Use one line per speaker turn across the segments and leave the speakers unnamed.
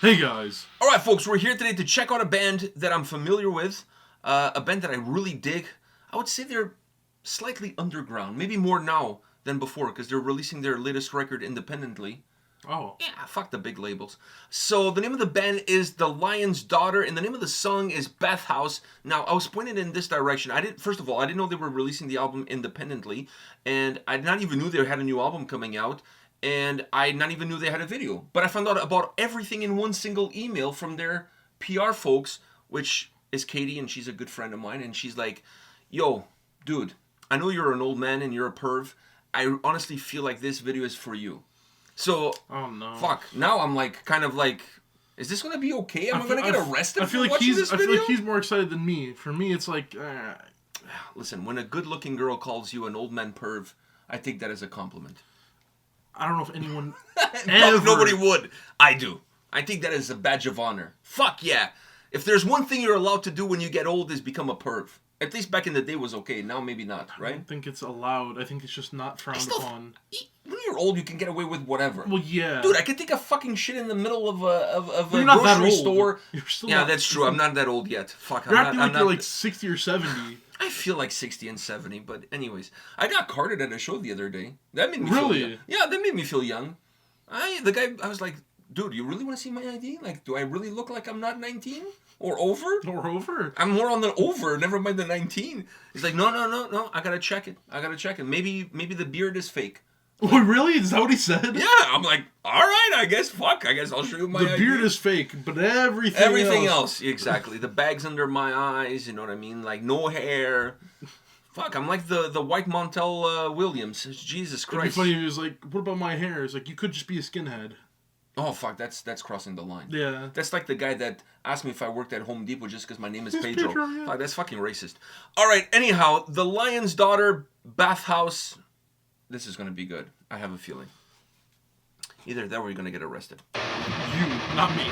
Hey guys.
Alright folks, we're here today to check out a band that I'm familiar with. A band that I really dig. I would say they're slightly underground. Maybe more now than before because they're releasing their latest record independently.
Oh.
Yeah, fuck the big labels. So the name of the band is The Lion's Daughter and the name of the song is Bathhouse. Now, I was pointed in this direction. First of all, I didn't know they were releasing the album independently, and I not even knew they had a new album coming out. And I not even knew they had a video. But I found out about everything in one single email from their PR folks, which is Katie, and she's a good friend of mine. And she's like, yo, dude, I know you're an old man and you're a perv. I honestly feel like this video is for you. So,
oh no.
Fuck. Now I'm like, kind of like, is this going to be okay? Am I going to get arrested
I feel
for
like
watching this video?
I feel like he's more excited than me. For me, it's like...
Listen, when a good-looking girl calls you an old man perv, I take that as a compliment.
I don't know if anyone
Nobody would. I do. I think that is a badge of honor. Fuck yeah. If there's one thing you're allowed to do when you get old is become a perv. At least back in the day was okay. Now maybe not, right?
I don't think it's allowed. I think it's just not frowned upon.
When you're old, you can get away with whatever.
Well, yeah.
Dude, I could take a fucking shit in the middle of a
you're not
grocery
that old.
store.
You're still
yeah,
not,
that's true. I'm not that old yet. Fuck,
you're acting like you're like 60 or 70.
I feel like 60 and 70, but anyways. I got carded at a show the other day. That made me
really?
feel young. Yeah, that made me feel young. I was like, dude, you really want to see my ID? Like, do I really look like I'm not 19? Or over?
Or over?
I'm more on the over, never mind the 19. He's like, no, I gotta check it. Maybe the beard is fake.
Oh, really? Is that what he said?
Yeah, I'm like, all right, I guess I'll show you my
The beard is fake, but
everything else. Exactly. The bags under my eyes, you know what I mean? Like, no hair. Fuck, I'm like the white Montel Williams. Jesus Christ.
It'd be funny if he was like, what about my hair? It's like, you could just be a skinhead.
Oh, fuck, that's crossing the line.
Yeah.
That's like the guy that asked me if I worked at Home Depot just because my name is Pedro.
Yeah.
Fuck, that's fucking racist. All right, anyhow, The Lion's Daughter, Bathhouse. This is going to be good. I have a feeling. Either that or you're going to get arrested.
You, not me.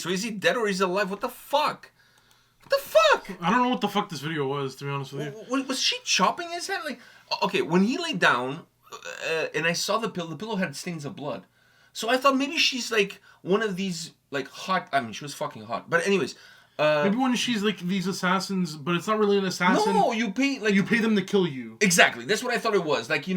So is he dead or is he alive? What the fuck? What the fuck?
I don't know what the fuck this video was, to be honest with you.
Was she chopping his head? Like, okay, when he laid down, and I saw the pillow had stains of blood. So I thought maybe she's like one of these like hot. I mean, she was fucking hot. But anyways,
maybe when she's like these assassins, but it's not really an assassin.
no, you pay
them to kill you.
Exactly. That's what I thought it was. Like, you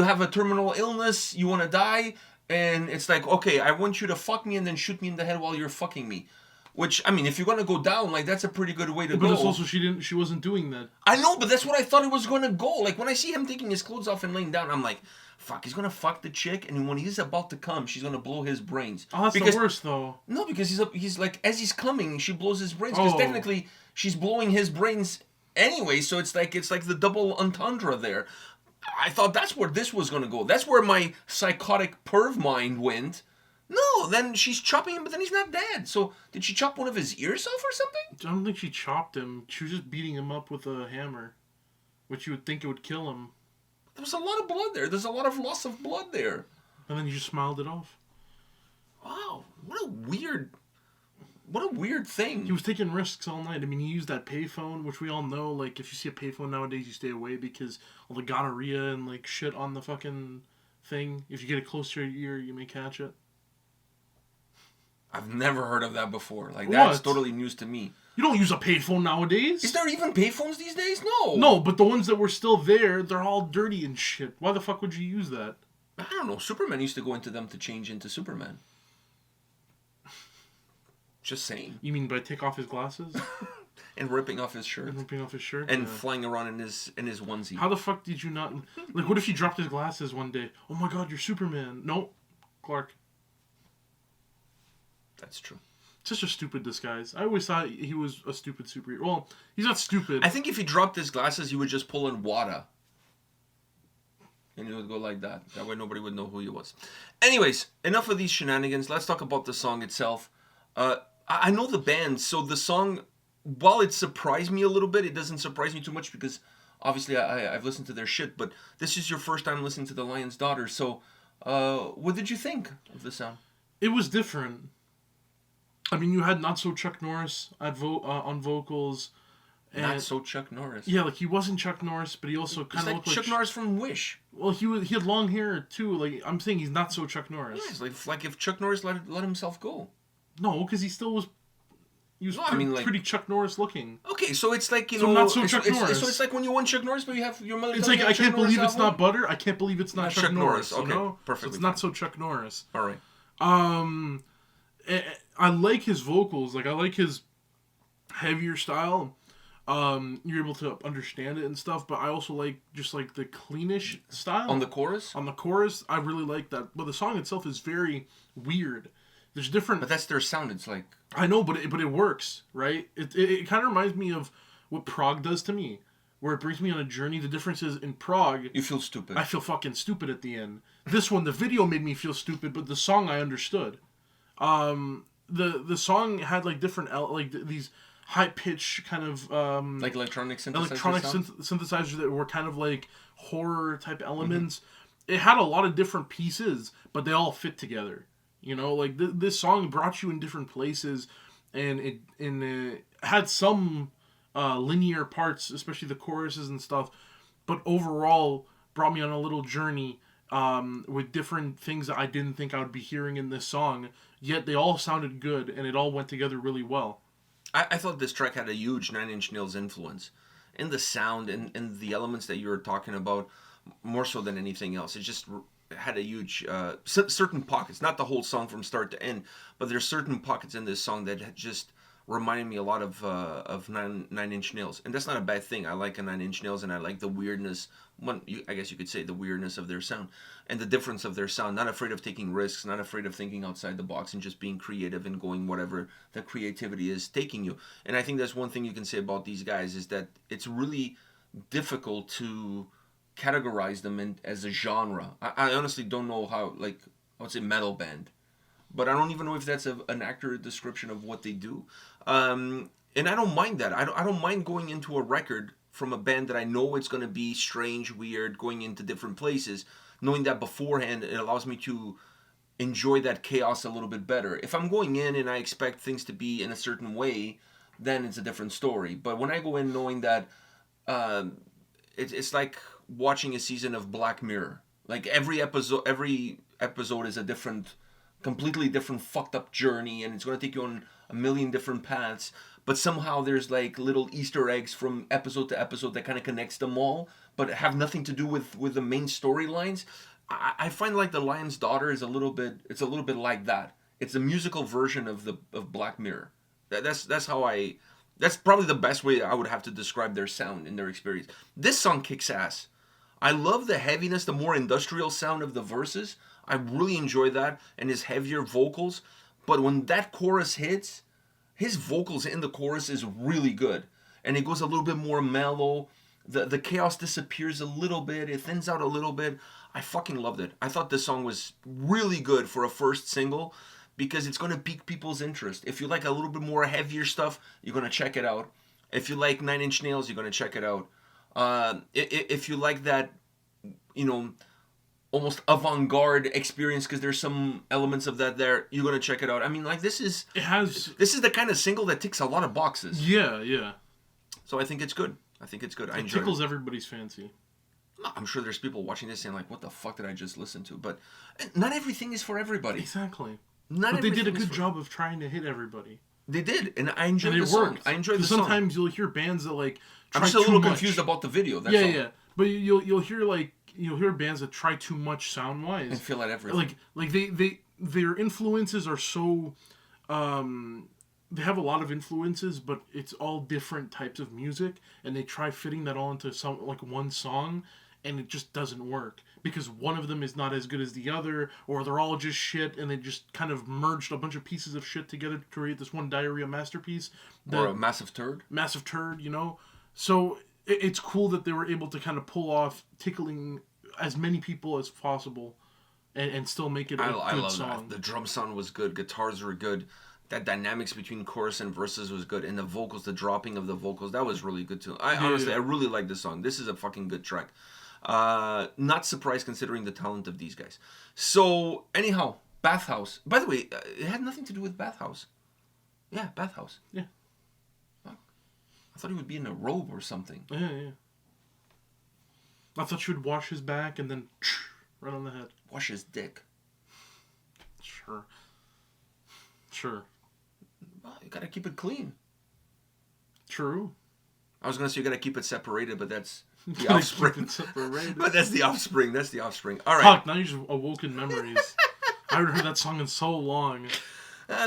have a terminal illness, you want to die, and it's like, okay, I want you to fuck me and then shoot me in the head while you're fucking me. Which, I mean, if you're gonna go down, like, that's a pretty good way to go.
But it's also she wasn't doing that.
I know, but that's what I thought it was gonna go. Like, when I see him taking his clothes off and laying down, I'm like, fuck, he's gonna fuck the chick, and when he's about to come, she's gonna blow his brains.
Oh, that's the worst, though.
No, because he's like, as he's coming, she blows his brains. Because technically, she's blowing his brains anyway, so it's like the double entendre there. I thought that's where this was gonna go. That's where my psychotic perv mind went. No, then she's chopping him, but then he's not dead. So, did she chop one of his ears off or something?
I don't think she chopped him. She was just beating him up with a hammer, which you would think it would kill him.
There was a lot of blood there. There's a lot of loss of blood there.
And then you just smiled it off.
Wow, what a weird thing.
He was taking risks all night. I mean, he used that payphone, which we all know, like, if you see a payphone nowadays, you stay away because all the gonorrhea and, like, shit on the fucking thing. If you get it close to your ear, you may catch it.
I've never heard of that before. Like, that's totally news to me.
You don't use a payphone nowadays.
Is there even payphones these days? No.
No, but the ones that were still there, they're all dirty and shit. Why the fuck would you use that?
I don't know. Superman used to go into them to change into Superman. Just saying.
You mean by take off his glasses?
And ripping off his shirt. And flying around in his onesie.
How the fuck did you not... Like, what if he dropped his glasses one day? Oh my god, you're Superman. No, Clark.
That's true.
Such a stupid disguise. I always thought he was a stupid superhero. Well, he's not stupid.
I think if he dropped his glasses, he would just pull in water. And he would go like that. That way nobody would know who he was. Anyways, enough of these shenanigans. Let's talk about the song itself. I know the band, so the song, while it surprised me a little bit, it doesn't surprise me too much because obviously I've listened to their shit, but this is your first time listening to The Lion's Daughter, so what did you think of the sound?
It was different. I mean, you had Not So Chuck Norris on vocals.
And Not So Chuck Norris.
Yeah, like he wasn't Chuck Norris, but he also kind of looked like
Chuck Norris from Wish.
Well, he had long hair too. Like I'm saying, he's not so Chuck Norris.
Yeah, it's like if Chuck Norris let himself go.
No, because he still was. He was pretty Chuck Norris looking.
Okay, so it's like
not so Chuck Norris.
So it's like when you want Chuck Norris, but you have your mother.
It's like I can't believe it's not butter. I can't believe it's not Chuck Norris.
Okay,
you know?
perfect.
So it's not so Chuck Norris.
All right.
I like his vocals. Like I like his heavier style. You're able to understand it and stuff, but I also like just like the cleanish style.
On the chorus?
On the chorus, I really like that. But the song itself is very weird. There's different...
But that's their sound, it's like...
I know, but it works, right? It kind of reminds me of what prog does to me, where it brings me on a journey. The difference is in prog...
You feel stupid.
I feel fucking stupid at the end. This one, the video made me feel stupid, but the song I understood. The song had like different... these high-pitched kind of...
like electronic synthesizers?
Electronic synthesizers that were kind of like horror-type elements. Mm-hmm. It had a lot of different pieces, but they all fit together. You know, like this song brought you in different places, and it had some linear parts, especially the choruses and stuff, but overall brought me on a little journey with different things that I didn't think I would be hearing in this song, yet they all sounded good, and it all went together really well.
I thought this track had a huge Nine Inch Nails influence in the sound and the elements that you were talking about, more so than anything else. It just had a huge certain pockets, not the whole song from start to end, but there's certain pockets in this song that just reminded me a lot of Nine Inch Nails, and that's not a bad thing. I like a Nine Inch Nails, and I like the weirdness. I guess you could say the weirdness of their sound and the difference of their sound. Not afraid of taking risks, not afraid of thinking outside the box, and just being creative and going whatever the creativity is taking you. And I think that's one thing you can say about these guys is that it's really difficult to categorize them as a genre. I honestly don't know how, like, I would say metal band, but I don't even know if that's an accurate description of what they do. And I don't mind that. I don't mind going into a record from a band that I know it's going to be strange, weird, going into different places, knowing that beforehand it allows me to enjoy that chaos a little bit better. If I'm going in and I expect things to be in a certain way, then it's a different story. But when I go in knowing that it's like watching a season of Black Mirror. Like every episode is a different, completely different fucked up journey, and it's going to take you on a million different paths. But somehow there's like little Easter eggs from episode to episode that kind of connects them all, but have nothing to do with the main storylines. I find like The Lion's Daughter is a little bit. It's a little bit like that. It's a musical version of Black Mirror. That's how I. That's probably the best way I would have to describe their sound and their experience. This song kicks ass. I love the heaviness, the more industrial sound of the verses. I really enjoy that, and his heavier vocals. But when that chorus hits, his vocals in the chorus is really good, and it goes a little bit more mellow. The chaos disappears a little bit. It thins out a little bit. I fucking loved it. I thought this song was really good for a first single because it's going to pique people's interest. If you like a little bit more heavier stuff, you're going to check it out. If you like Nine Inch Nails, you're going to check it out. If you like that, you know, almost avant-garde experience, because there's some elements of that there, you're going to check it out. I mean, like, this is the kind of single that ticks a lot of boxes.
Yeah.
So I think it's good. I
It tickles everybody's fancy.
I'm sure there's people watching this saying like, what the fuck did I just listen to? But not everything is for everybody.
Exactly. But they did a good job of trying to hit everybody.
They did, and I enjoyed the song. I enjoyed the song.
Sometimes you'll hear bands that like try
I'm just a little confused about the video. That's all.
Yeah. But you'll hear bands that try too much sound wise
and feel at everything.
Like their influences are so they have a lot of influences, but it's all different types of music, and they try fitting that all into one song, and it just doesn't work because one of them is not as good as the other, or they're all just shit, and they just kind of merged a bunch of pieces of shit together to create this one diarrhea masterpiece.
Or a massive turd.
Massive turd, you know? So it's cool that they were able to kind of pull off tickling as many people as possible and still make it a good song.
That. The drum sound was good. Guitars were good. That dynamics between chorus and verses was good. And the vocals, the dropping of the vocals, that was really good too. Honestly, I really like this song. This is a fucking good track. Not surprised considering the talent of these guys. So, anyhow, Bathhouse. By the way, it had nothing to do with Bathhouse. Yeah, Bathhouse.
Yeah.
I thought he would be in a robe or something.
Yeah. I thought she would wash his back and then right on the head.
Wash his dick.
Sure.
Well, you gotta keep it clean.
True.
I was gonna say you gotta keep it separated, but that's the offspring. But that's the offspring. All right.
Fuck, now you just awoken memories. I haven't heard that song in so long.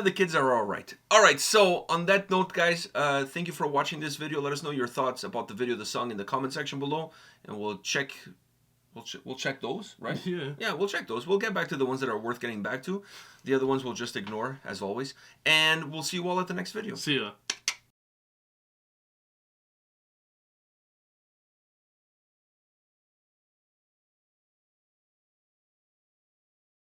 The kids are all right. All right, so on that note, guys, thank you for watching this video. Let us know your thoughts about the video, the song in the comment section below, and we'll check those, right? Yeah, we'll check those. We'll get back to the ones that are worth getting back to. The other ones we'll just ignore, as always. And we'll see you all at the next video.
See ya.